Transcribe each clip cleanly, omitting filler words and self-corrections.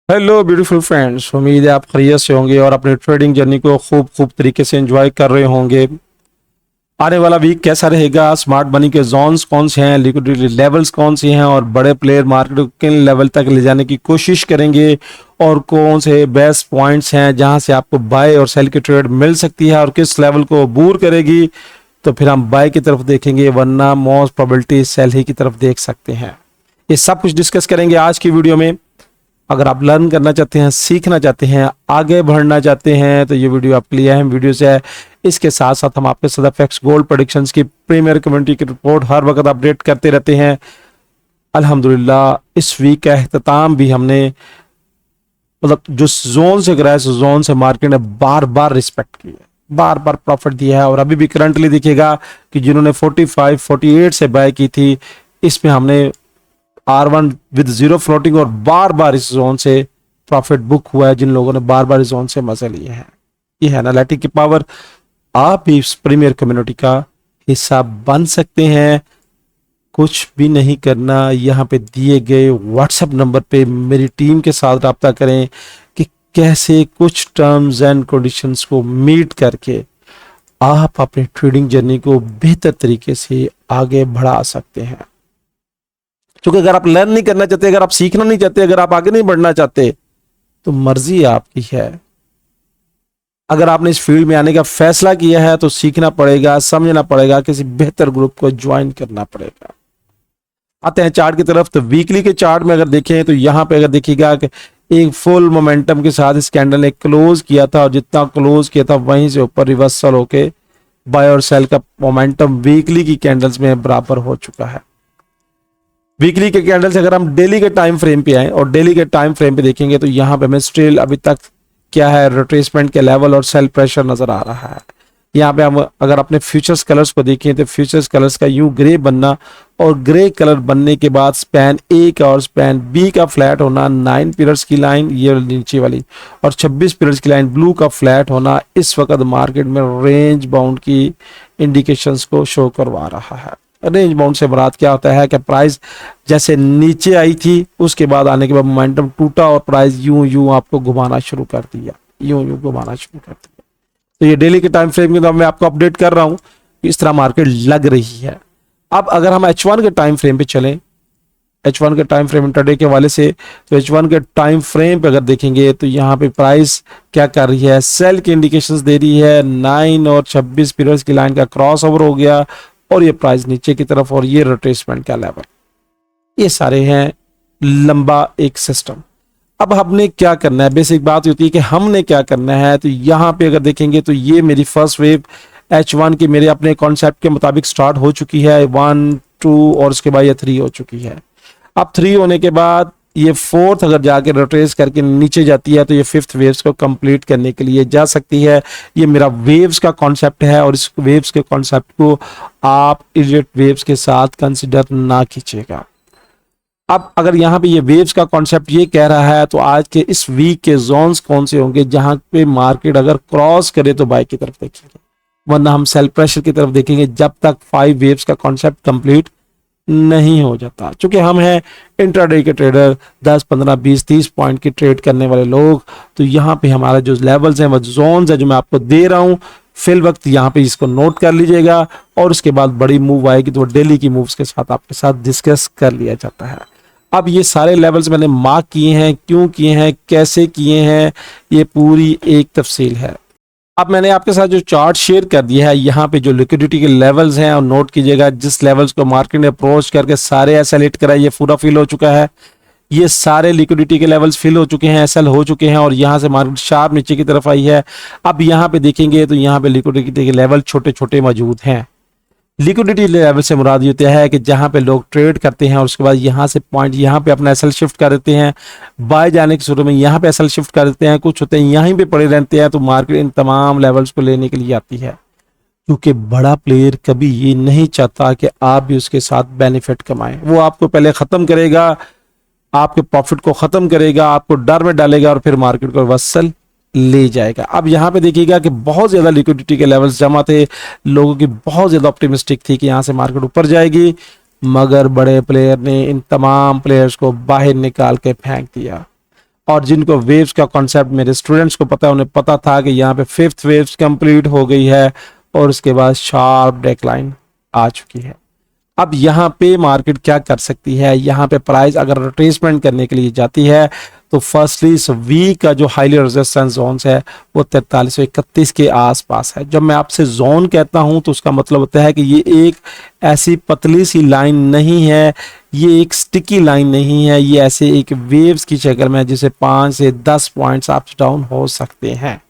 Hello beautiful friends, उम्मीद है आप खैरियत से होंगे और अपनी ट्रेडिंग जर्नी को खूब खूब तरीके से एंजॉय कर रहे होंगे। आने वाला वीक कैसा रहेगा, स्मार्ट मनी के जोन्स कौन से हैं, लिक्विडिटी लेवल्स कौन से हैं और बड़े प्लेयर मार्केट को किन लेवल तक ले जाने की कोशिश करेंगे और कौन से बेस्ट पॉइंट्स हैं जहां से आपको बाय और सेल की ट्रेड मिल सकती है और किस लेवल को अबूर करेगी, तो फिर हम बाय की तरफ देखेंगे, वरना मोस्ट प्रोबेबिलिटी सेल ही की तरफ देख सकते हैं। ये सब कुछ डिस्कस करेंगे आज की वीडियो में। अगर आप लर्न करना चाहते हैं, सीखना चाहते हैं, आगे बढ़ना चाहते हैं, तो ये वीडियो आपके लिए अहम वीडियो है। इसके साथ साथ हम आपके साथ एफएक्स गोल्ड प्रेडिक्शंस की प्रीमियर कम्युनिटी की रिपोर्ट हर वक्त अपडेट करते रहते हैं। अल्हम्दुलिल्लाह इस वीक का अख्ताम भी हमने मतलब जो जोन से कराया, जोन से मार्केट ने बार बार रिस्पेक्ट की है, बार बार प्रॉफिट दिया है। और अभी भी करंटली देखिएगा कि जिन्होंने 45 48 से बाय की थी, इसमें हमने R1 विद जीरो फ्लोटिंग और बार बार इस जोन से प्रॉफिट बुक हुआ है, जिन लोगों ने बार बार इस जोन से मजे लिए हैं। ये है एनालिटिक की पावर। आप भी इस प्रीमियर कम्युनिटी का हिस्सा बन सकते हैं। कुछ भी नहीं करना, यहाँ पे दिए गए व्हाट्सएप नंबर पे मेरी टीम के साथ रब्ता करें कि कैसे कुछ टर्म्स एंड कंडीशंस को मीट करके आप अपनी ट्रेडिंग जर्नी को बेहतर तरीके से आगे बढ़ा सकते हैं। क्योंकि अगर आप लर्न नहीं करना चाहते, अगर आप सीखना नहीं चाहते, अगर आप आगे नहीं बढ़ना चाहते, तो मर्जी आपकी है। अगर आपने इस फील्ड में आने का फैसला किया है तो सीखना पड़ेगा, समझना पड़ेगा, किसी बेहतर ग्रुप को ज्वाइन करना पड़ेगा। आते हैं चार्ट की तरफ। तो वीकली के चार्ट में अगर देखें तो यहां पे अगर देखिएगा कि एक फुल मोमेंटम के साथ इस कैंडल ने क्लोज किया था और जितना क्लोज किया था वहीं से ऊपर रिवर्सल होके बाय और सेल का मोमेंटम वीकली की कैंडल्स में बराबर हो चुका है। वीकली के कैंडल से अगर हम डेली के टाइम फ्रेम पे आए और डेली के टाइम फ्रेम पे देखेंगे तो यहाँ पे हमें स्टिल अभी तक क्या है, रिट्रेसमेंट के लेवल और सेल प्रेशर नजर आ रहा है। यहाँ पे हम अगर अपने फ्यूचर्स कलर्स को देखें तो फ्यूचर्स कलर्स का यूं ग्रे बनना और ग्रे कलर बनने के बाद स्पैन ए का और स्पैन बी का फ्लैट होना, 9 पीरियड्स की लाइन ये नीचे वाली और 26 पीरियड्स की लाइन ब्लू का फ्लैट होना इस वक्त मार्केट में रेंज बाउंड की इंडिकेशंस को शो करवा रहा है। रेंज बाउंड से मुराद क्या होता है कि प्राइस जैसे नीचे आई थी उसके बाद आने के बाद मोमेंटम टूटा और प्राइस यूं यूं आपको घुमाना शुरू कर दिया, यूं यूं घुमाना शुरू कर दिया। तो ये डेली के टाइम फ्रेम में तो मैं आपको अपडेट कर रहा हूं कि इस तरह मार्केट लग रही है। अब अगर हम H1 के टाइम फ्रेम पे चलें, H1 के टाइम फ्रेम इंटरडे के वाले से, तो H1 के टाइम फ्रेम पे अगर देखेंगे तो यहाँ पे प्राइस क्या कर रही है, सेल की इंडिकेशंस दे रही है। 9 और 26 पीरियड्स की लाइन का क्रॉस ओवर हो गया और ये प्राइस नीचे की तरफ और ये रिट्रेसमेंट का लेवल, ये सारे हैं लंबा एक सिस्टम। अब हमने क्या करना है, बेसिक बात होती है कि हमने क्या करना है। तो यहाँ पे अगर देखेंगे तो ये मेरी फर्स्ट वेव H1 की मेरे अपने कॉन्सेप्ट के मुताबिक स्टार्ट हो चुकी है, 1 2 और उसके बाद ये 3 हो चुकी है। अब 3 होने के बाद ये 4th अगर जाके रिट्रेस करके नीचे जाती है तो ये 5th वेव्स को कंप्लीट करने के लिए जा सकती है। ये मेरा वेव्स का कॉन्सेप्ट है और इस वेव्स के कॉन्सेप्ट को आप इडियट वेव्स के साथ कंसिडर ना कीजिएगा। अब अगर यहाँ पे ये वेव्स का कॉन्सेप्ट ये कह रहा है तो आज के इस वीक के जोन्स कौन से होंगे जहां पे मार्केट अगर क्रॉस करे तो बाय की तरफ देखेंगे, वरना हम सेल प्रेशर की तरफ देखेंगे जब तक 5 वेव्स का कॉन्सेप्ट कंप्लीट नहीं हो जाता। चूंकि हम हैं इंट्राडे के ट्रेडर, 10 15 20 30 पॉइंट की ट्रेड करने वाले लोग, तो यहाँ पे हमारा जो लेवल्स हैं, वो जोन्स है जो मैं आपको दे रहा हूँ फिल वक्त, यहाँ पे इसको नोट कर लीजिएगा और उसके बाद बड़ी मूव आएगी तो डेली की मूव्स के साथ आपके साथ डिस्कस कर लिया जाता है। अब ये सारे लेवल्स मैंने मार्क किए हैं, क्यों किए हैं, कैसे किए हैं, ये पूरी एक तफसील है। अब मैंने आपके साथ जो चार्ट शेयर कर दिया है, यहाँ पे जो लिक्विडिटी के लेवल्स हैं और नोट कीजिएगा, जिस लेवल्स को मार्केट ने अप्रोच करके सारे एसएल हिट करा, ये पूरा फिल हो चुका है। ये सारे लिक्विडिटी के लेवल्स फिल हो चुके हैं, एसएल हो चुके हैं और यहाँ से मार्केट शार्प नीचे की तरफ आई है। अब यहाँ पे देखेंगे तो यहाँ पे लिक्विडिटी के लेवल छोटे छोटे मौजूद हैं। लिक्विडिटी लेवल से मुराद होता है कि जहां पे लोग ट्रेड करते हैं और उसके बाद यहां से पॉइंट यहां पे अपना एसएल शिफ्ट कर देते हैं, बाय जाने की सूरत में यहां पे एसएल शिफ्ट कर देते हैं, कुछ होते हैं यहीं पे पड़े रहते हैं। तो मार्केट इन तमाम लेवल्स को लेने के लिए आती है, क्योंकि बड़ा प्लेयर कभी ये नहीं चाहता कि आप भी उसके साथ बेनिफिट कमाएं। वो आपको पहले खत्म करेगा, आपके प्रॉफिट को खत्म करेगा, आपको डर में डालेगा और फिर मार्केट को वसल ले जाएगा। अब यहाँ पे देखिएगा कि बहुत ज्यादा लिक्विडिटी के लेवल्स जमा थे, लोगों की बहुत ज्यादा ऑप्टिमिस्टिक थी कि यहाँ से मार्केट ऊपर जाएगी, मगर बड़े प्लेयर ने इन तमाम प्लेयर्स को बाहर निकाल के फेंक दिया और जिनको वेव्स का कॉन्सेप्ट मेरे स्टूडेंट्स को पता है, उन्हें पता था कि यहाँ पे फिफ्थ वेव्स कंप्लीट हो गई है और उसके बाद शार्प डेक्लाइन आ चुकी है। अब यहाँ पे मार्केट क्या कर सकती है, यहाँ पे प्राइस अगर रिट्रेसमेंट करने के लिए जाती है तो फर्स्टली इस वीक का जो हाईली रेजिस्टेंस जोन्स है वो 4331 के आसपास है। जब मैं आपसे जोन कहता हूं तो उसका मतलब होता है कि ये एक ऐसी पतली सी लाइन नहीं है, ये एक स्टिकी लाइन नहीं है, ये ऐसे एक वेव्स की शक्ल में जिसे 5 से 10 पॉइंट्स अप डाउन हो सकते हैं।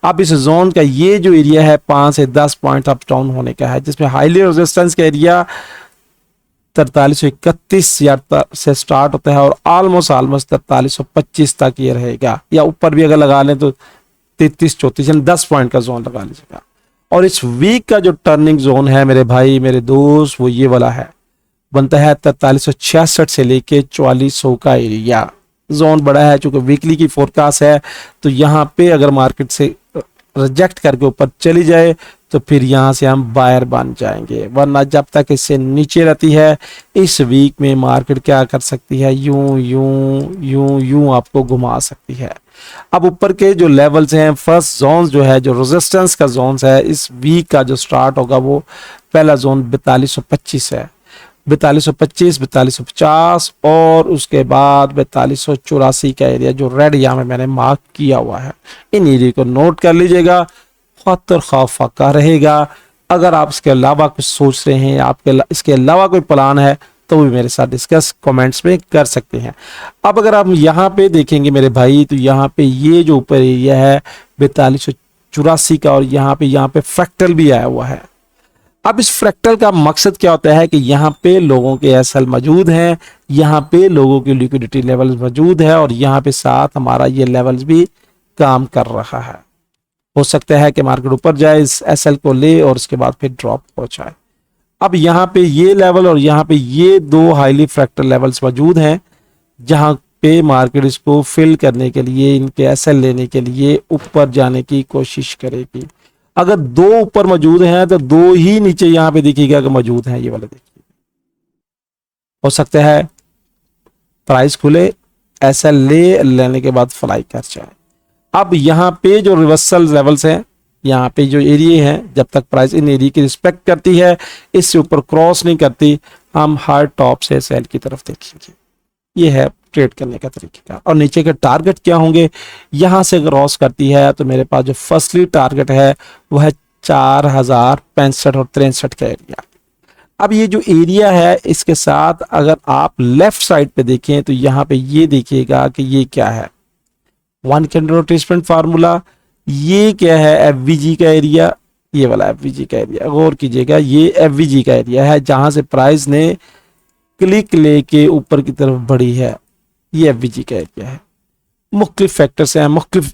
अब इस जोन का ये जो एरिया है 5 से 10 पॉइंट अप डाउन होने का है, जिसमें हाईली रेजिस्टेंस का एरिया 4331 से स्टार्ट होता है और ऑलमोस्ट 4325 तक ये रहेगा, या ऊपर भी अगर लगा लें तो 33-34 यानी 10 पॉइंट का जोन लगा लीजिएगा। और इस वीक का जो टर्निंग जोन है मेरे भाई मेरे दोस्त वो ये वाला है, बनता है 4366 से लेके 4400 का एरिया। जोन बड़ा है, चूंकि वीकली की फोरकास्ट है तो यहाँ पे अगर मार्केट से रिजेक्ट करके ऊपर चली जाए तो फिर यहाँ से हम बायर बन जाएंगे, वरना जब तक इससे नीचे रहती है इस वीक में मार्केट क्या कर सकती है, यूं यूं यूं यूं आपको घुमा सकती है। अब ऊपर के जो लेवल्स हैं, फर्स्ट जोन जो है, जो रेजिस्टेंस का जोन है इस वीक का जो स्टार्ट होगा वो पहला जोन 4225 है, 4225, 4250 और उसके बाद 4284 का एरिया जो रेड यहाँ में मैंने मार्क किया हुआ है। इन एरिया को नोट कर लीजिएगा, खतर खौफ का रहेगा। अगर आप इसके अलावा कुछ सोच रहे हैं, आपके इसके अलावा कोई प्लान है तो भी मेरे साथ डिस्कस कमेंट्स में कर सकते हैं। अब अगर आप यहाँ पे देखेंगे मेरे भाई तो यहाँ पे ये जो ऊपर एरिया है 4284 का और यहाँ पे फ्रैक्टल भी आया हुआ है। अब इस फ्रैक्टल का मकसद क्या होता है कि यहाँ पे लोगों के एसएल मौजूद हैं, यहाँ पे लोगों की लिक्विडिटी लेवल मौजूद है और यहाँ पे साथ हमारा ये लेवल्स भी काम कर रहा है। हो सकता है कि मार्केट ऊपर जाए, इस एसएल को ले और उसके बाद फिर ड्रॉप हो जाए। अब यहाँ पे ये लेवल और यहाँ पे ये दो हाईली फ्रैक्टल लेवल्स मौजूद हैं जहाँ पे मार्केट इसको फिल करने के लिए, इनके एसएल लेने के लिए ऊपर जाने की कोशिश करेगी। अगर दो ऊपर मौजूद हैं तो दो ही नीचे यहाँ पे दिखेगा कि मौजूद हैं, ये वाला देखिए। हो सकता है प्राइस खुले, एसएल लेने के बाद फ्लाई कर जाए। अब यहाँ पे जो रिवर्सल लेवल्स हैं, यहाँ पे जो एरिया है, जब तक प्राइस इन एरिया की रिस्पेक्ट करती है, इससे ऊपर क्रॉस नहीं करती, हम हार्ड टॉप से सेल की तरफ देखेंगे। ये है ट्रेड करने का तरीका। और नीचे के टारगेट क्या होंगे, यहाँ से क्रॉस करती है तो मेरे पास जो फर्स्टली टारगेट है वो है 4065 और 63 का एरिया। अब ये जो एरिया है इसके साथ अगर आप लेफ्ट साइड पे देखें तो यहाँ पे ये देखिएगा कि ये क्या है, 1 कैंडल रोटेशनल फार्मूला। ये क्या है, एफवीजी का एरिया, ये वाला एफवीजी का एरिया, गौर कीजिएगा ये एफवीजी का एरिया है जहां से प्राइस ने क्लिक लेके ऊपर की तरफ बढ़ी है। ये एफवीजी का एरिया है। मुख्तलिफ फैक्टर्स हैं, मुख्तलिफ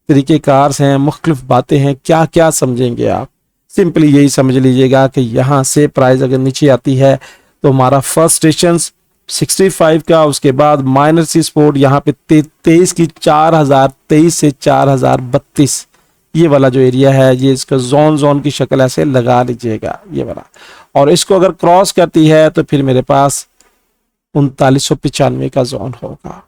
तरीक़ेकार हैं, मुख्तलिफ बातें हैं, क्या क्या समझेंगे आप। सिंपली यही समझ लीजिएगा कि यहाँ से प्राइस अगर नीचे आती है तो हमारा फर्स्ट स्टेशन 65 का, उसके बाद माइनर सी सपोर्ट यहाँ पे 23 की 4023 से 4032, ये वाला जो एरिया है ये इसका जोन की शक्ल ऐसे लगा लीजिएगा ये वाला। और इसको अगर क्रॉस करती है तो फिर मेरे पास 3995 का जोन होगा।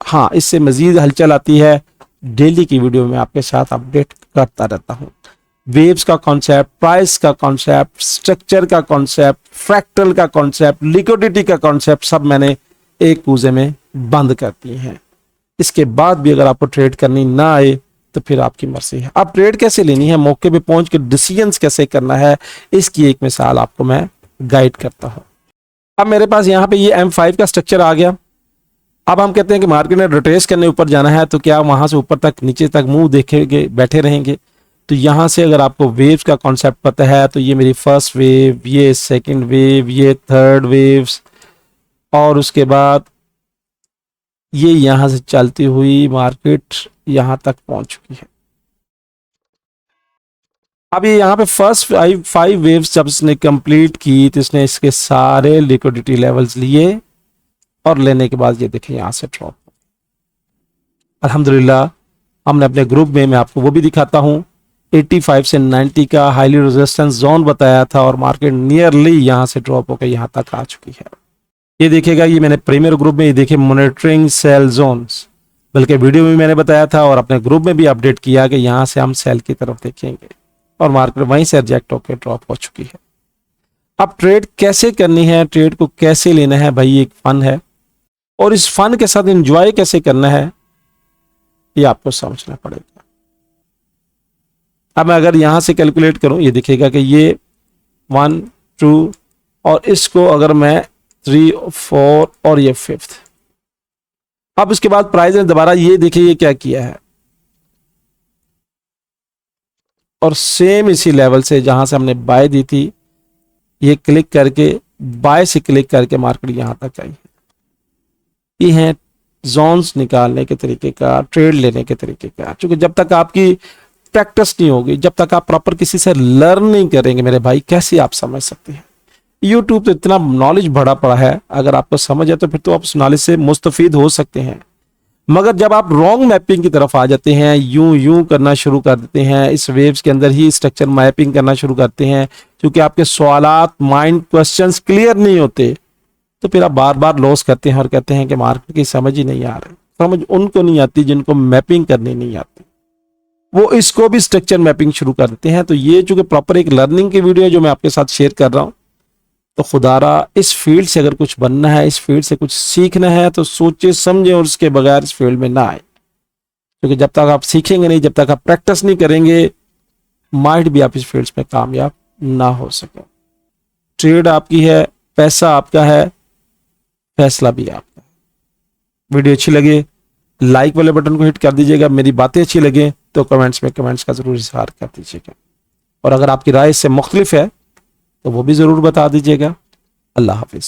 हाँ, इससे मजीद हलचल आती है, डेली की वीडियो में आपके साथ अपडेट करता रहता हूँ। वेव्स का कॉन्सेप्ट, प्राइस का कॉन्सेप्ट, स्ट्रक्चर का कॉन्सेप्ट, फ्रैक्टल का कॉन्सेप्ट, लिक्विडिटी का कॉन्सेप्ट सब मैंने एक कूजे में बंद कर दिए हैं। इसके बाद भी अगर आपको ट्रेड करनी ना आए तो फिर आपकी मर्जी है। अब ट्रेड कैसे लेनी है, मौके पे पहुंच के डिसीजंस कैसे करना है, इसकी एक मिसाल आपको मैं गाइड करता हूं। अब मेरे पास यहाँ पे ये M5 का स्ट्रक्चर आ गया। अब हम कहते हैं कि मार्केट ने रिट्रेस करने ऊपर जाना है तो क्या वहां से ऊपर तक नीचे तक मुंह देखेंगे, बैठे रहेंगे। तो यहाँ से अगर आपको वेव्स का कॉन्सेप्ट पता है तो ये मेरी फर्स्ट वेव, ये सेकंड वेव, ये थर्ड वेव्स और उसके बाद ये यहाँ से चलती हुई मार्केट यहाँ तक पहुंच चुकी है। अब ये यहाँ पे फर्स्ट 5 वेव्स जब इसने कंप्लीट की तो इसने इसके सारे लिक्विडिटी लेवल्स लिए और लेने के बाद ये देखिए यहाँ से ड्रॉप। अल्हम्दुलिल्लाह हमने अपने ग्रुप में, मैं आपको वो भी दिखाता हूँ, 85 से 90 का हाईली रेजिस्टेंस जोन बताया था और मार्केट नियरली यहाँ से ड्रॉप होकर यहाँ तक आ चुकी है। ये देखिएगा, ये मैंने प्रीमियर ग्रुप में ये देखे मॉनिटरिंग सेल जोन्स, बल्कि वीडियो में मैंने बताया था और अपने ग्रुप में भी अपडेट किया कि यहाँ से हम सेल की तरफ देखेंगे और मार्केट वहीं से रिजेक्ट होकर ड्रॉप हो चुकी है। अब ट्रेड कैसे करनी है, ट्रेड को कैसे लेना है, भाई एक फन है और इस फन के साथ एंजॉय कैसे करना है ये आपको समझना पड़ेगा। अब मैं अगर यहां से कैलकुलेट करूं, ये दिखेगा कि ये 1 2 और इसको अगर मैं 3 4 और ये 5th। अब इसके बाद प्राइस ने दोबारा ये देखिए ये क्या किया है और सेम इसी लेवल से जहां से हमने बाय दी थी ये क्लिक करके बाय से क्लिक करके मार्केट यहां तक आई है। ये है जोन्स निकालने के तरीके का, ट्रेड लेने के तरीके का। क्योंकि जब तक आपकी प्रैक्टिस नहीं होगी, जब तक आप प्रॉपर किसी से लर्न नहीं करेंगे मेरे भाई, कैसे आप समझ सकते हैं। यूट्यूब तो इतना नॉलेज भरा पड़ा है, अगर आपको समझ है तो फिर तो आप उस नॉलेज से मुस्तफीद हो सकते हैं। मगर जब आप रॉन्ग मैपिंग की तरफ आ जाते हैं, यूं यूं करना शुरू कर देते हैं, इस वेव्स के अंदर ही स्ट्रक्चर मैपिंग करना शुरू करते हैं, क्योंकि आपके सवालात माइंड क्वेश्चंस क्लियर नहीं होते, तो फिर आप बार बार लॉस करते हैं और कहते हैं कि मार्केट की समझ ही नहीं आ रही। समझ उनको नहीं आती जिनको मैपिंग करनी नहीं आती, वो इसको भी स्ट्रक्चर मैपिंग शुरू कर देते हैं। तो ये चूंकि प्रॉपर एक लर्निंग की वीडियो है जो मैं आपके साथ शेयर कर रहा हूं, तो खुदारा इस फील्ड से अगर कुछ बनना है, इस फील्ड से कुछ सीखना है, तो सोचे समझे और उसके बगैर इस फील्ड में ना आए। क्योंकि जब तक आप सीखेंगे नहीं, जब तक आप प्रैक्टिस नहीं करेंगे, माइट भी आप इस फील्ड में कामयाब ना हो सके। ट्रेड आपकी है, पैसा आपका है, फैसला भी आपका है। वीडियो अच्छी लगे लाइक वाले बटन को हिट कर दीजिएगा, मेरी बातें अच्छी लगे तो कमेंट्स में कमेंट्स का जरूर इजहार कर दीजिएगा, और अगर आपकी राय इससे मुख्तलिफ है तो वो भी जरूर बता दीजिएगा। अल्लाह हाफिज।